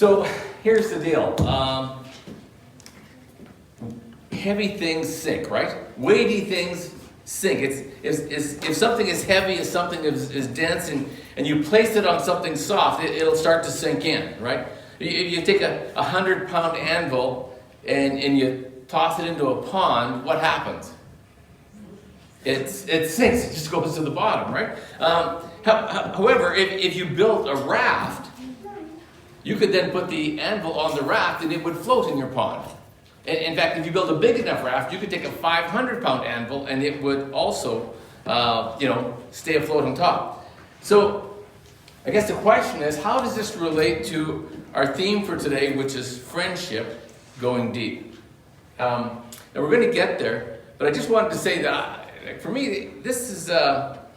So here's the deal. Heavy things sink, right? Weighty things sink. If something is heavy, if something is dense, and you place it on something soft, it'll start to sink in, right? You take a 100-pound anvil and you toss it into a pond, what happens? It sinks, it just goes to the bottom, right? However, if you built a raft, you could then put the anvil on the raft and it would float in your pond. In fact, if you build a big enough raft, you could take a 500-pound anvil and it would also, stay afloat on top. So, I guess the question is, how does this relate to our theme for today, which is friendship going deep? Now, we're going to get there, but I just wanted to say that, for me, this is a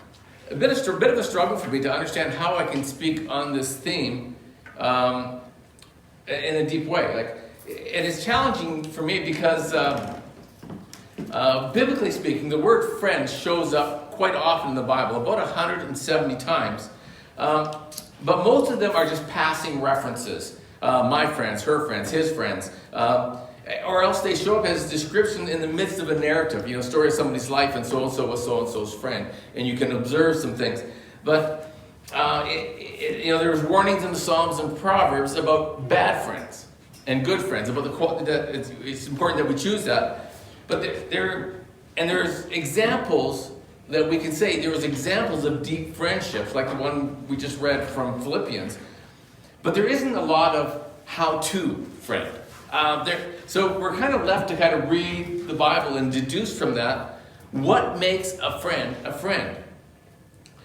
bit of a struggle for me to understand how I can speak on this theme in a deep way. It is challenging for me because, biblically speaking, the word friend shows up quite often in the Bible, about 170 times. But most of them are just passing references. My friends, her friends, his friends. Or else they show up as description in the midst of a narrative, story of somebody's life, and so-and-so was so-and-so's friend. And you can observe some things. But, there's warnings in the Psalms and Proverbs about bad friends and good friends. About it's important that we choose that. But there's examples that we can say, there was examples of deep friendships, like the one we just read from Philippians. But there isn't a lot of how-to friend. So we're kind of left to kind of read the Bible and deduce from that what makes a friend a friend.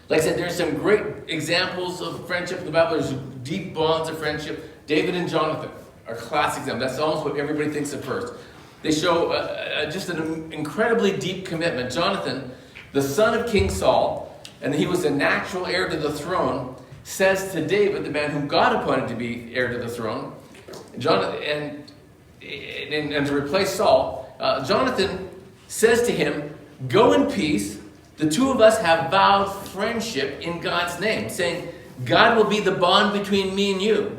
Like I said, there's some great examples of friendship in the Bible. There's deep bonds of friendship. David and Jonathan are classic examples. That's almost what everybody thinks at first. They show just an incredibly deep commitment. Jonathan, the son of King Saul, and he was the natural heir to the throne, says to David, the man whom God appointed to be heir to the throne, and to replace Saul, Jonathan says to him, "Go in peace. The two of us have vowed friendship in God's name," saying, "God will be the bond between me and you,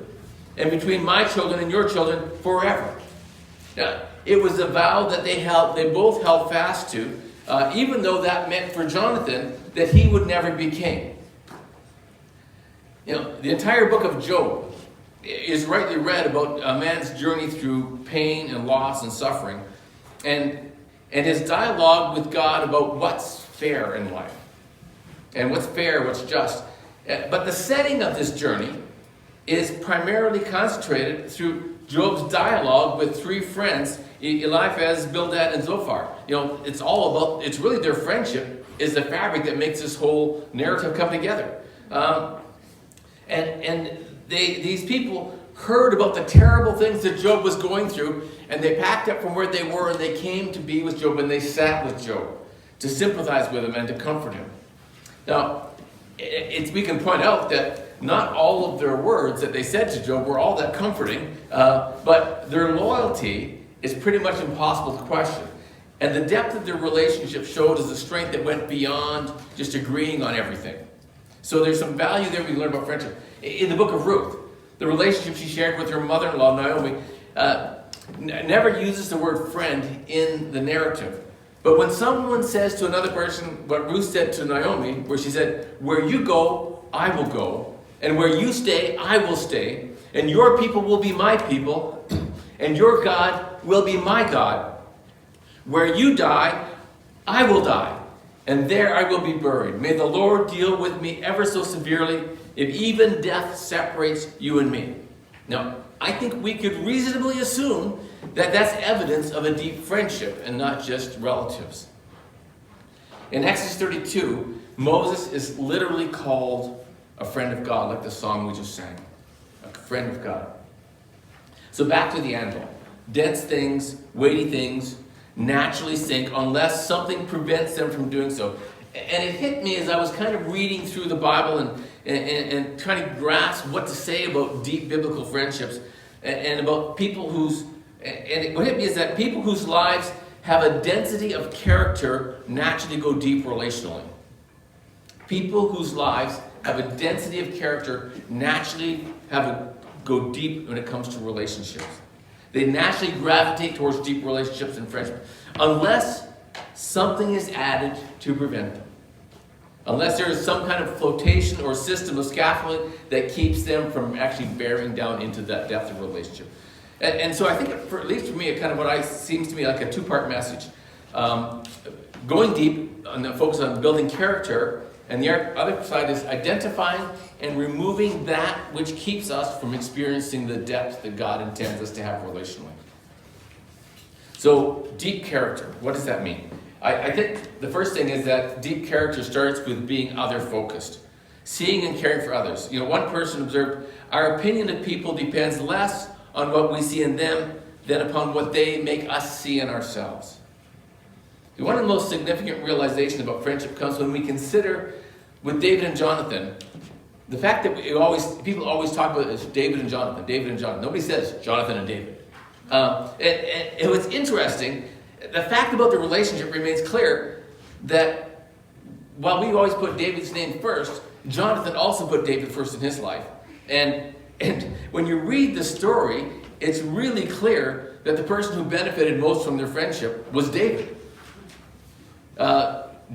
and between my children and your children forever." Now, it was a vow that they both held fast to, even though that meant for Jonathan that he would never be king. The entire book of Job is rightly read about a man's journey through pain and loss and suffering, and his dialogue with God about what's fair in life, and what's fair, what's just. But the setting of this journey is primarily concentrated through Job's dialogue with three friends, Eliphaz, Bildad, and Zophar. It's really their friendship is the fabric that makes this whole narrative come together. These people heard about the terrible things that Job was going through, and they packed up from where they were, and they came to be with Job, and they sat with Job to sympathize with him and to comfort him. Now, we can point out that not all of their words that they said to Job were all that comforting, but their loyalty is pretty much impossible to question. And the depth of their relationship showed as a strength that went beyond just agreeing on everything. So there's some value there we can learn about friendship. In the book of Ruth, the relationship she shared with her mother-in-law, Naomi, never uses the word friend in the narrative. But when someone says to another person what Ruth said to Naomi, where she said, "Where you go, I will go, and where you stay, I will stay, and your people will be my people, and your God will be my God. Where you die, I will die, and there I will be buried. May the Lord deal with me ever so severely, if even death separates you and me." Now, I think we could reasonably assume that that's evidence of a deep friendship and not just relatives. In Exodus 32, Moses is literally called a friend of God, like the song we just sang. A friend of God. So back to the anvil. Dense things, weighty things, naturally sink unless something prevents them from doing so. And it hit me as I was kind of reading through the Bible and trying to grasp what to say about deep biblical friendships and about people what hit me is that people whose lives have a density of character naturally go deep relationally. People whose lives have a density of character naturally have a go deep when it comes to relationships. They naturally gravitate towards deep relationships and friendship, unless something is added to prevent them. Unless there is some kind of flotation or system of scaffolding that keeps them from actually bearing down into that depth of relationship. And so I think, at least for me, it kind of seems to me like a two-part message. Going deep, on the focus on building character, and the other side is identifying and removing that which keeps us from experiencing the depth that God intends us to have relationally. So, deep character, what does that mean? I think the first thing is that deep character starts with being other-focused, seeing and caring for others. One person observed, our opinion of people depends less on what we see in them than upon what they make us see in ourselves. One of the most significant realizations about friendship comes when we consider, with David and Jonathan, the fact that people always talk about this, David and Jonathan, David and Jonathan. Nobody says Jonathan and David. And it was interesting. The fact about the relationship remains clear that while we always put David's name first, Jonathan also put David first in his life. And when you read the story, it's really clear that the person who benefited most from their friendship was David.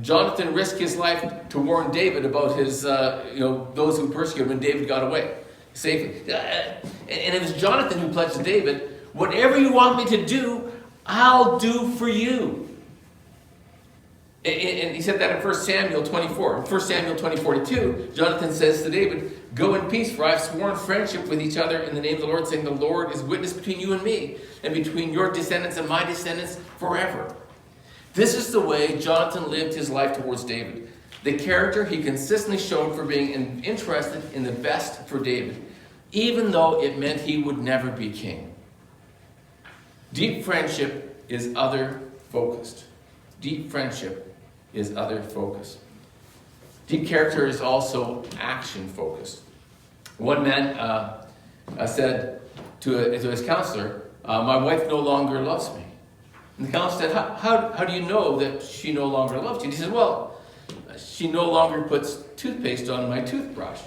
Jonathan risked his life to warn David about his, those who persecuted him, and David got away safely. And it was Jonathan who pledged to David, whatever you want me to do, I'll do for you. And he said that in 1 Samuel 24. In 1 Samuel 20:42, Jonathan says to David, go in peace, for I have sworn friendship with each other in the name of the Lord, saying the Lord is witness between you and me, and between your descendants and my descendants forever. This is the way Jonathan lived his life towards David. The character he consistently showed for being interested in the best for David, even though it meant he would never be king. Deep friendship is other-focused. Deep friendship is other-focused. Deep character is also action-focused. One man said to his counselor, my wife no longer loves me. And the counselor said, how do you know that she no longer loves you? And he said, well, she no longer puts toothpaste on my toothbrush.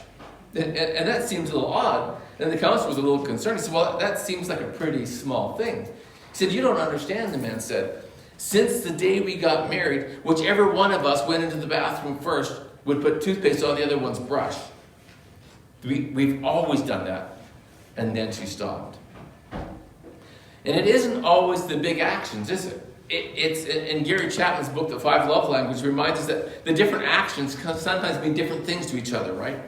And that seems a little odd. And the counselor was a little concerned. He said, well, that seems like a pretty small thing. He said, you don't understand, the man said. Since the day we got married, whichever one of us went into the bathroom first would put toothpaste on the other one's brush. We've always done that. And then she stopped. And it isn't always the big actions, is it? It's in Gary Chapman's book, The 5 Love Languages, reminds us that the different actions can sometimes mean different things to each other, right?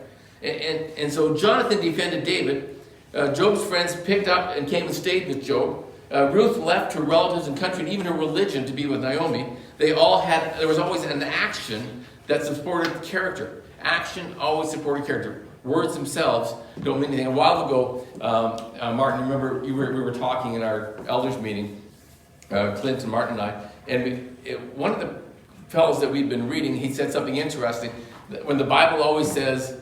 And so Jonathan defended David. Job's friends picked up and came and stayed with Job. Ruth left her relatives and country and even her religion to be with Naomi. There was always an action that supported character. Action always supported character. Words themselves don't mean anything. A while ago, Martin, remember we were talking in our elders meeting, Clint and Martin and I, and one of the fellows that we'd been reading, he said something interesting. When the Bible always says,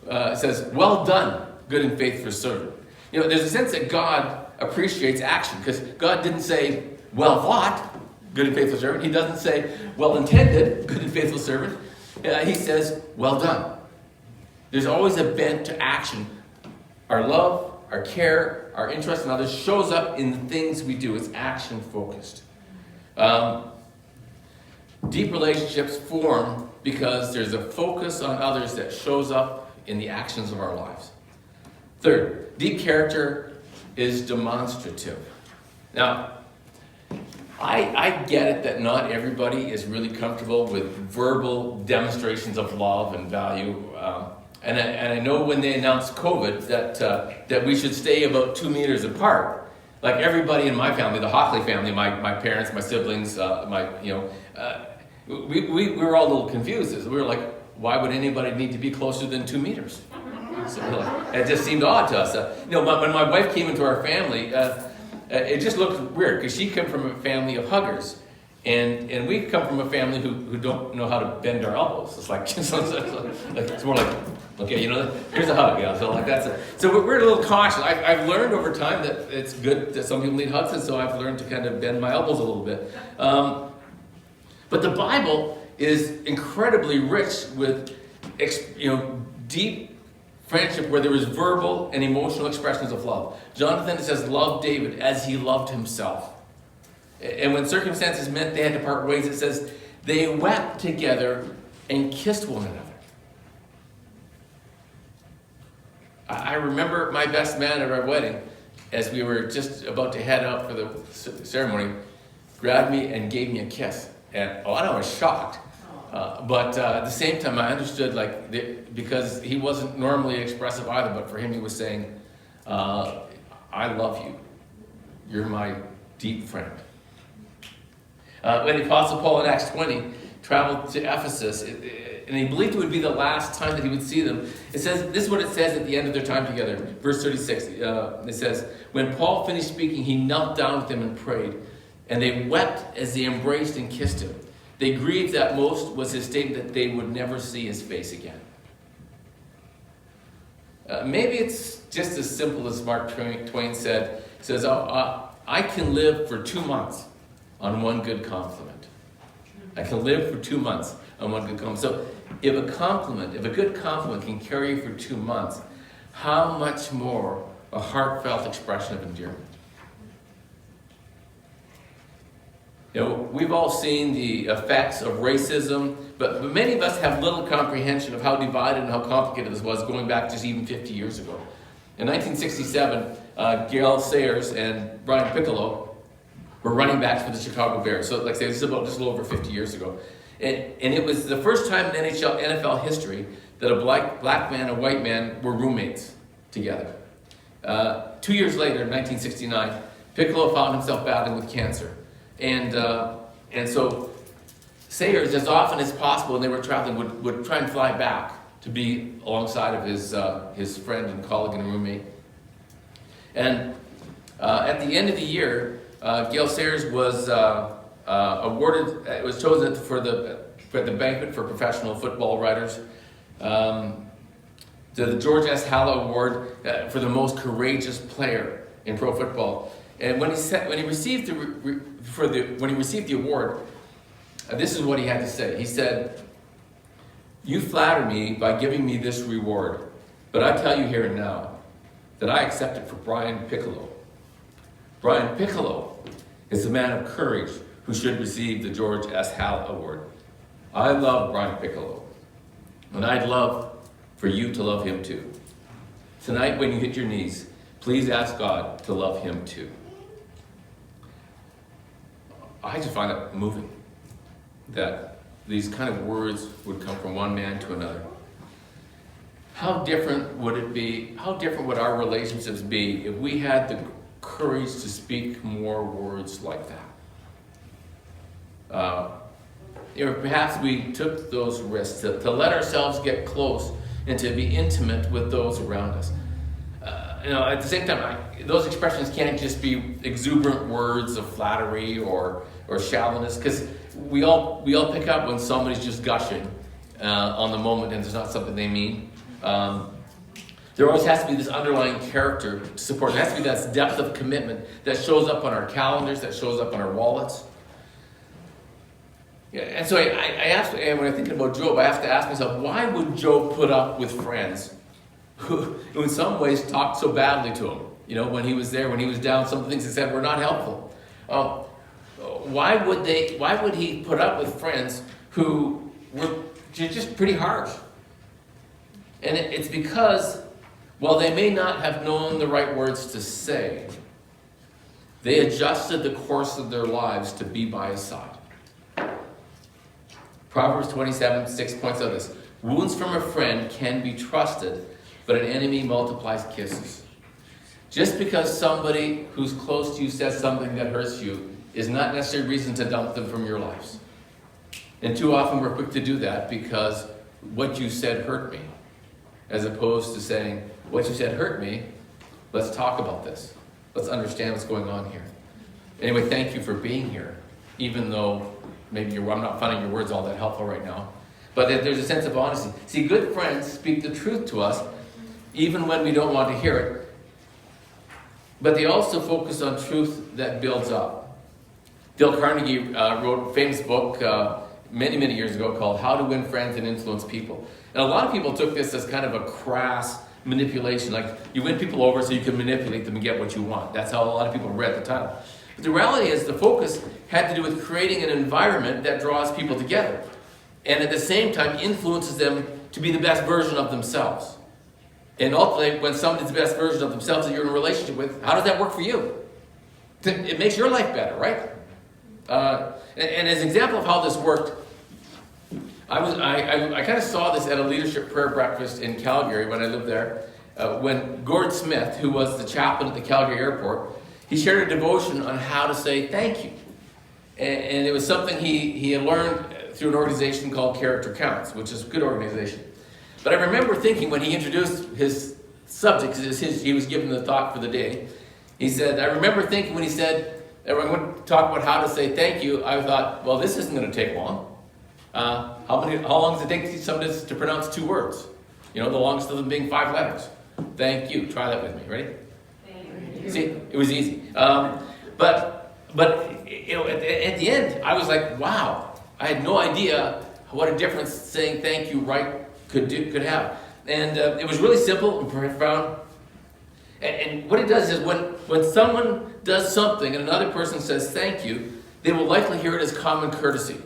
well done, good and faithful servant. There's a sense that God appreciates action, because God didn't say, well thought, good and faithful servant. He doesn't say, well intended, good and faithful servant. He says, well done. There's always a bent to action. Our love, our care, our interest in others shows up in the things we do. It's action-focused. Deep relationships form because there's a focus on others that shows up in the actions of our lives. Third, deep character is demonstrative. Now, I get it that not everybody is really comfortable with verbal demonstrations of love and value. And I know when they announced COVID that we should stay about 2 meters apart. Like everybody in my family, the Hockley family, my parents, my siblings, we were all a little confused. We were like, why would anybody need to be closer than 2 meters? So it just seemed odd to us. When my wife came into our family, it just looked weird because she came from a family of huggers. And we come from a family who don't know how to bend our elbows. It's like, it's more like, okay, here's a hug. So like so we're a little cautious. I've learned over time that it's good that some people need hugs, and so I've learned to kind of bend my elbows a little bit. But the Bible is incredibly rich with, deep friendship where there was verbal and emotional expressions of love. Jonathan, it says, loved David as he loved himself. And when circumstances meant they had to part ways, it says, they wept together and kissed one another. I remember my best man at our wedding, as we were just about to head out for the ceremony, grabbed me and gave me a kiss. And I was shocked. But at the same time, I understood, because he wasn't normally expressive either, but for him, he was saying, I love you. You're my deep friend. When the Apostle Paul in Acts 20 traveled to Ephesus, and he believed it would be the last time that he would see them, it says, this is what it says at the end of their time together. Verse 36, it says, when Paul finished speaking, he knelt down with them and prayed, and they wept as they embraced and kissed him. They grieved that most was his statement that they would never see his face again. Maybe it's just as simple as Mark Twain said. He says, I can live for 2 months on one good compliment. I can live for 2 months on one good compliment. So if a good compliment can carry you for 2 months, how much more a heartfelt expression of endearment? We've all seen the effects of racism, but many of us have little comprehension of how divided and how complicated this was going back just even 50 years ago. In 1967, Gale Sayers and Brian Piccolo were running backs for the Chicago Bears. So, like I say, this is about just a little over 50 years ago. And it was the first time in NFL history that a black man and a white man were roommates together. 2 years later, in 1969, Piccolo found himself battling with cancer. And so Sayers, as often as possible when they were traveling, would try and fly back to be alongside of his friend and colleague and roommate. And at the end of the year, Gale Sayers was chosen for the banquet for professional football writers, the George S. Halla Award for the most courageous player in pro football. And when he received the award, this is what he had to say. He said, "You flatter me by giving me this reward, but I tell you here and now that I accept it for Brian Piccolo. Brian Piccolo is a man of courage who should receive the George S. Halla Award. I love Brian Piccolo, and I'd love for you to love him too. Tonight when you hit your knees, please ask God to love him too." I just find it moving that these kind of words would come from one man to another. How different would it be? How different would our relationships be if we had the courage to speak more words like that? Perhaps we took those risks to let ourselves get close and to be intimate with those around us. At the same time, those expressions can't just be exuberant words of flattery or shallowness, because we all pick up when somebody's just gushing on the moment and it's not something they mean. There always has to be this underlying character to support. There has to be that depth of commitment that shows up on our calendars, that shows up on our wallets. Yeah, and so I asked, and when I'm thinking about Job, I have to ask myself, why would Job put up with friends who in some ways talked so badly to him? When he was there, when he was down, some of the things he said were not helpful. Why would he put up with friends who were just pretty harsh? And it's because, while they may not have known the right words to say, they adjusted the course of their lives to be by his side. Proverbs 27:6 points out this: wounds from a friend can be trusted, but an enemy multiplies kisses. Just because somebody who's close to you says something that hurts you is not necessarily reason to dump them from your lives. And too often we're quick to do that because what you said hurt me, as opposed to saying, what you said hurt me, let's talk about this. Let's understand what's going on here. Anyway, thank you for being here, even though maybe I'm not finding your words all that helpful right now. But there's a sense of honesty. See, good friends speak the truth to us, even when we don't want to hear it. But they also focus on truth that builds up. Dale Carnegie wrote a famous book many, many years ago called How to Win Friends and Influence People. And a lot of people took this as kind of a crass manipulation. Like, you win people over so you can manipulate them and get what you want. That's how a lot of people read the title. But the reality is the focus had to do with creating an environment that draws people together and at the same time influences them to be the best version of themselves. And ultimately, when somebody's the best version of themselves that you're in a relationship with, how does that work for you? It makes your life better, right? And as an example of how this worked, I kind of saw this at a leadership prayer breakfast in Calgary when I lived there. When Gord Smith, who was the chaplain at the Calgary airport, he shared a devotion on how to say thank you. And it was something he had learned through an organization called Character Counts, which is a good organization. But I remember thinking when he introduced his subject, he was given the talk for the day, he said, I remember thinking when he said, everyone would talk about how to say thank you, I thought, well, this isn't going to take long. How long does it take somebody to pronounce 2 words? You know, the longest of them being 5 letters. Thank you. Try that with me. Ready? Thank you. See, it was easy. But you know, at the end, I was like, wow. I had no idea what a difference saying thank you right could have. And it was really simple and profound. And what it does is when someone does something and another person says thank you, they will likely hear it as common courtesy.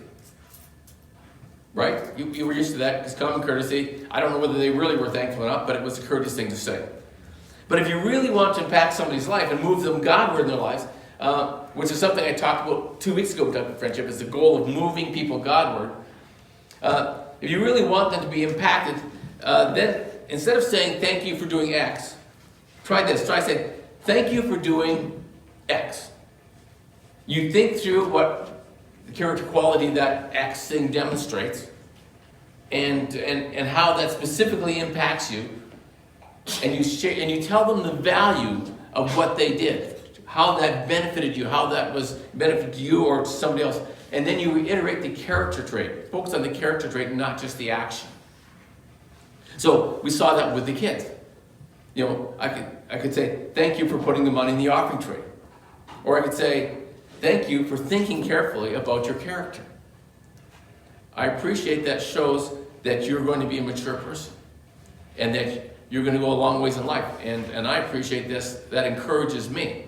Right? You were used to that because common courtesy, I don't know whether they really were thankful or not, but it was a courteous thing to say. But if you really want to impact somebody's life and move them Godward in their lives, which is something I talked about 2 weeks ago with Friendship, is the goal of moving people Godward. If you really want them to be impacted, then instead of saying thank you for doing X, try this. Try saying thank you for doing X. You think through what the character quality that X thing demonstrates and how that specifically impacts you, and you tell them the value of what they did, how that benefited you, how that was benefited to you or to somebody else. And then you reiterate the character trait. Focus on the character trait and not just the action. So we saw that with the kids. You know, I could say, thank you for putting the money in the offering tray. Or I could say, thank you for thinking carefully about your character. I appreciate that shows that you're going to be a mature person. And that you're going to go a long ways in life. And I appreciate this. That encourages me.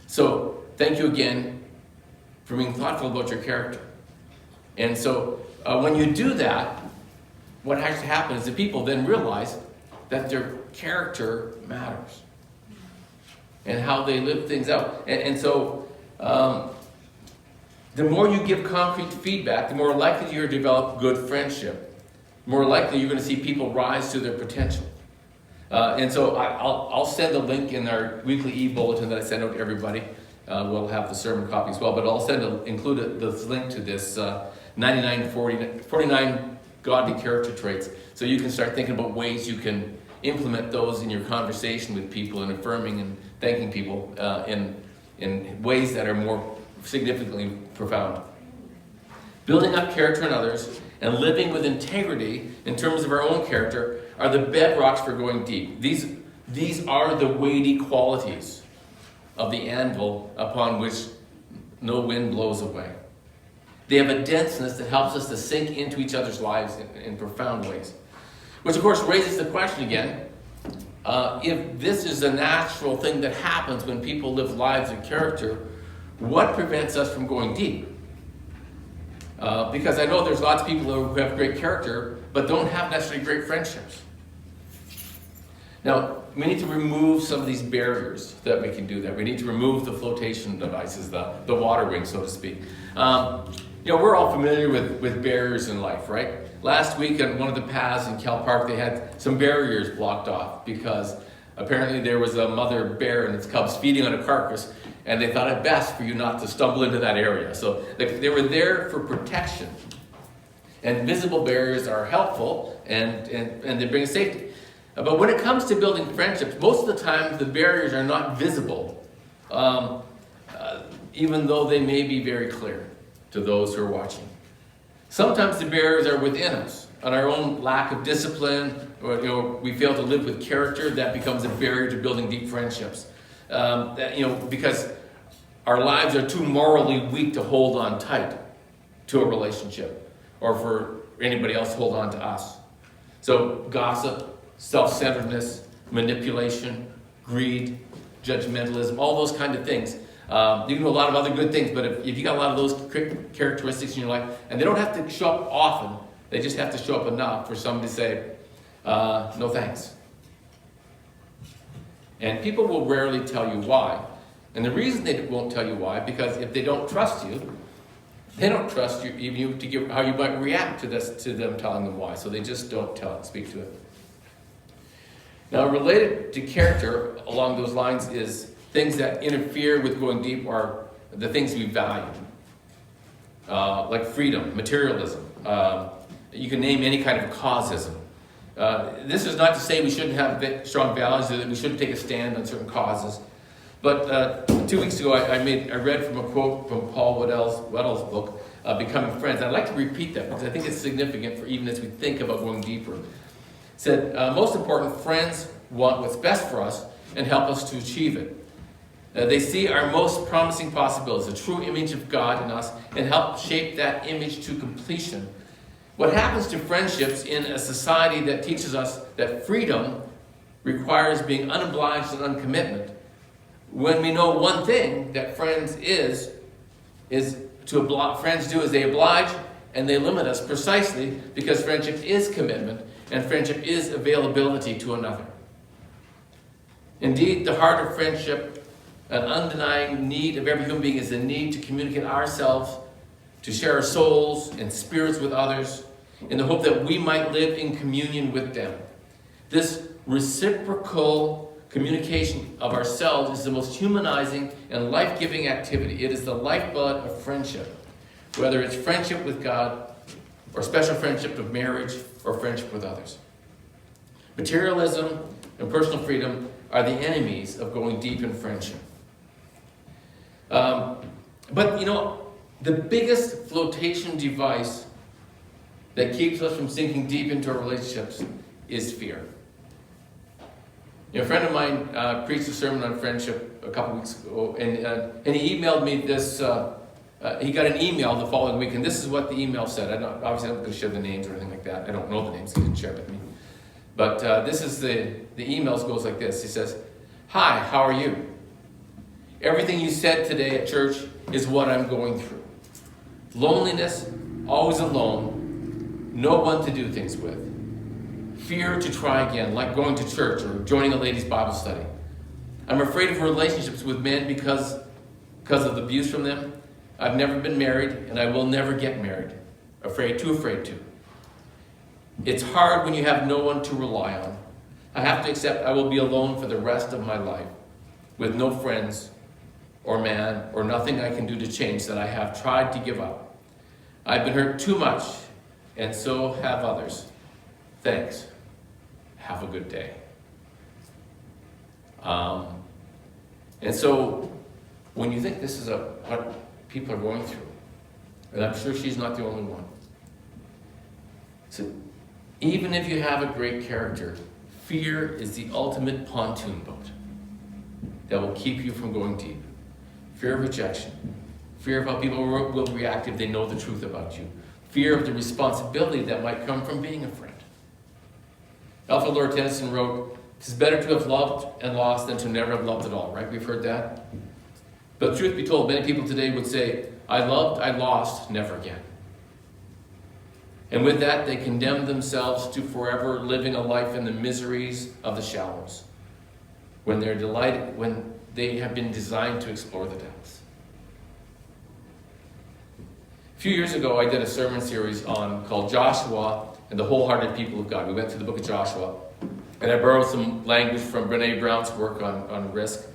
So thank you again for being thoughtful about your character. And so when you do that, what has to happen is that people then realize that their character matters and how they live things out. And so the more you give concrete feedback, the more likely you're to develop good friendship. The more likely you're going to see people rise to their potential. And so I'll send a link in our weekly e-bulletin that I send out to everybody. We'll have the sermon copy as well, but I'll include this link to this 49 godly character traits, so you can start thinking about ways you can implement those in your conversation with people and affirming and thanking people in ways that are more significantly profound. Building up character in others and living with integrity in terms of our own character are the bedrocks for going deep. These are the weighty qualities of the anvil upon which no wind blows away. They have a denseness that helps us to sink into each other's lives in profound ways. Which of course raises the question again, if this is a natural thing that happens when people live lives of character, what prevents us from going deep? Because I know there's lots of people who have great character, but don't have necessarily great friendships. Now, we need to remove some of these barriers that we can do that. We need to remove the flotation devices, the water wings, so to speak. We're all familiar with barriers in life, right? Last week on one of the paths in Cal Park, they had some barriers blocked off because apparently there was a mother bear and its cubs feeding on a carcass, and they thought it best for you not to stumble into that area. So they were there for protection. And visible barriers are helpful and they bring safety. But when it comes to building friendships, most of the time the barriers are not visible, even though they may be very clear to those who are watching. Sometimes the barriers are within us, on our own lack of discipline, or we fail to live with character. That becomes a barrier to building deep friendships. Because our lives are too morally weak to hold on tight to a relationship, or for anybody else to hold on to us. So gossip, self-centeredness, manipulation, greed, judgmentalism, all those kind of things. You can do a lot of other good things, but if you got a lot of those characteristics in your life, and they don't have to show up often, they just have to show up enough for somebody to say, no thanks. And people will rarely tell you why. And the reason they won't tell you why, because if they don't trust you, they don't trust you even to give how you might react to them telling them why. So they just don't speak to it. Now, related to character along those lines is things that interfere with going deep are the things we value. Like freedom, materialism. You can name any kind of causism. This is not to say we shouldn't have strong values, that we shouldn't take a stand on certain causes. But 2 weeks ago, I read from a quote from Paul Weddell's book, Becoming Friends. I'd like to repeat that because I think it's significant for even as we think about going deeper. It said, most important, friends want what's best for us and help us to achieve it. They see our most promising possibilities, a true image of God in us, and help shape that image to completion. What happens to friendships in a society that teaches us that freedom requires being unobliged and uncommitment, when we know one thing that friends friends do is they oblige and they limit us precisely because friendship is commitment and friendship is availability to another. Indeed, the heart of friendship, an undenying need of every human being, is the need to communicate ourselves, to share our souls and spirits with others in the hope that we might live in communion with them. This reciprocal communication of ourselves is the most humanizing and life-giving activity. It is the lifeblood of friendship, whether it's friendship with God or special friendship of marriage or friendship with others. Materialism and personal freedom are the enemies of going deep in friendship. But the biggest flotation device that keeps us from sinking deep into our relationships is fear. A friend of mine preached a sermon on friendship a couple weeks ago, and he emailed me this. He got an email the following week, and this is what the email said. Obviously, I'm not going to share the names or anything like that. I don't know the names. He didn't share it with me. But this is the email goes like this. He says, "Hi, how are you? Everything you said today at church is what I'm going through. Loneliness, always alone, no one to do things with. Fear to try again, like going to church or joining a ladies' Bible study. I'm afraid of relationships with men because of the abuse from them. I've never been married, and I will never get married. Too afraid to. It's hard when you have no one to rely on. I have to accept I will be alone for the rest of my life, with no friends or man or nothing I can do to change that I have tried to give up. I've been hurt too much, and so have others. Thanks. Have a good day." And so, when you think this is what people are going through, and I'm sure she's not the only one. So, even if you have a great character, fear is the ultimate pontoon boat that will keep you from going deep. Fear of rejection. Fear of how people will react if they know the truth about you. Fear of the responsibility that might come from being a friend. Alfred Lord Tennyson wrote, "It's better to have loved and lost than to never have loved at all," right? We've heard that. But truth be told, many people today would say, "I loved, I lost, never again." And with that, they condemn themselves to forever living a life in the miseries of the shallows, when they have been designed to explore the depths. A few years ago, I did a sermon series called Joshua and the Wholehearted People of God. We went to the book of Joshua, and I borrowed some language from Brene Brown's work on risk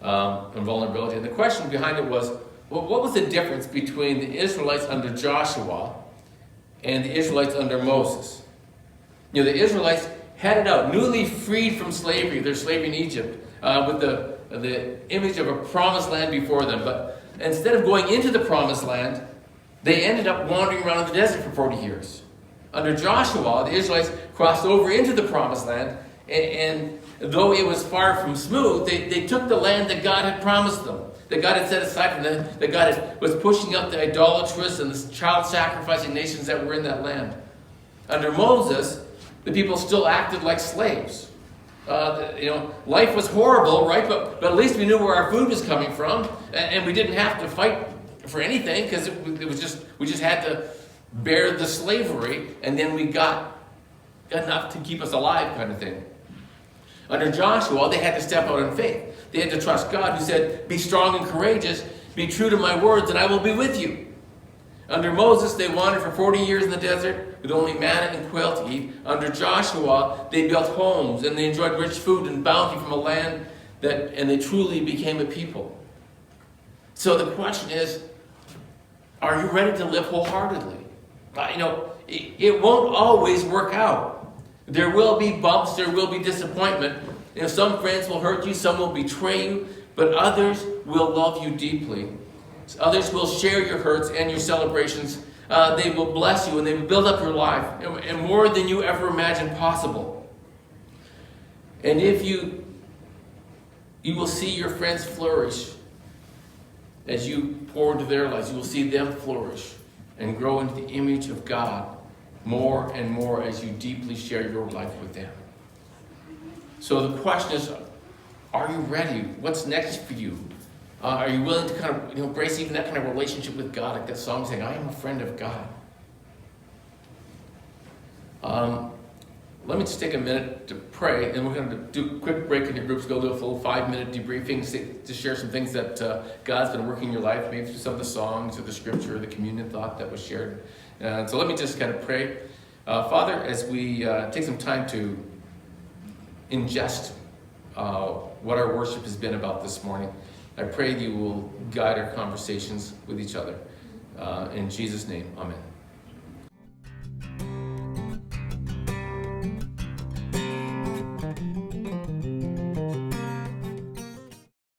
and vulnerability. And the question behind it was, well, what was the difference between the Israelites under Joshua and the Israelites under Moses? The Israelites headed out, newly freed from slavery, their slavery in Egypt, with the image of a promised land before them. But instead of going into the promised land, they ended up wandering around in the desert for 40 years. Under Joshua, the Israelites crossed over into the promised land, and though it was far from smooth, they took the land that God had promised them, that God had set aside for them, that God was pushing out the idolatrous and the child-sacrificing nations that were in that land. Under Moses, the people still acted like slaves. Life was horrible, right? But at least we knew where our food was coming from, and we didn't have to fight for anything because we just had to bear the slavery, and then we got enough to keep us alive, kind of thing. Under Joshua, they had to step out in faith. They had to trust God, who said, "Be strong and courageous, be true to my words, and I will be with you." Under Moses, they wandered for 40 years in the desert with only manna and quail to eat. Under Joshua, they built homes and they enjoyed rich food and bounty from a land and they truly became a people. So the question is, are you ready to live wholeheartedly? It won't always work out. There will be bumps, there will be disappointment. Some friends will hurt you, some will betray you, but others will love you deeply. Others will share your hurts and your celebrations. They will bless you and they will build up your life, and more than you ever imagined possible. And if you will see your friends flourish as you pour into their lives. You will see them flourish and grow into the image of God more and more as you deeply share your life with them. So the question is, are you ready? What's next for you? Are you willing to kind of embrace even that kind of relationship with God, like that song saying, "I am a friend of God"? Let me just take a minute to pray, and we're going to do a quick break in your groups, go do a full 5-minute debriefing to share some things that God's been working in your life, maybe through some of the songs or the scripture or the communion thought that was shared. So let me just kind of pray. Father, as we take some time to ingest what our worship has been about this morning, I pray that you will guide our conversations with each other. In Jesus' name, amen.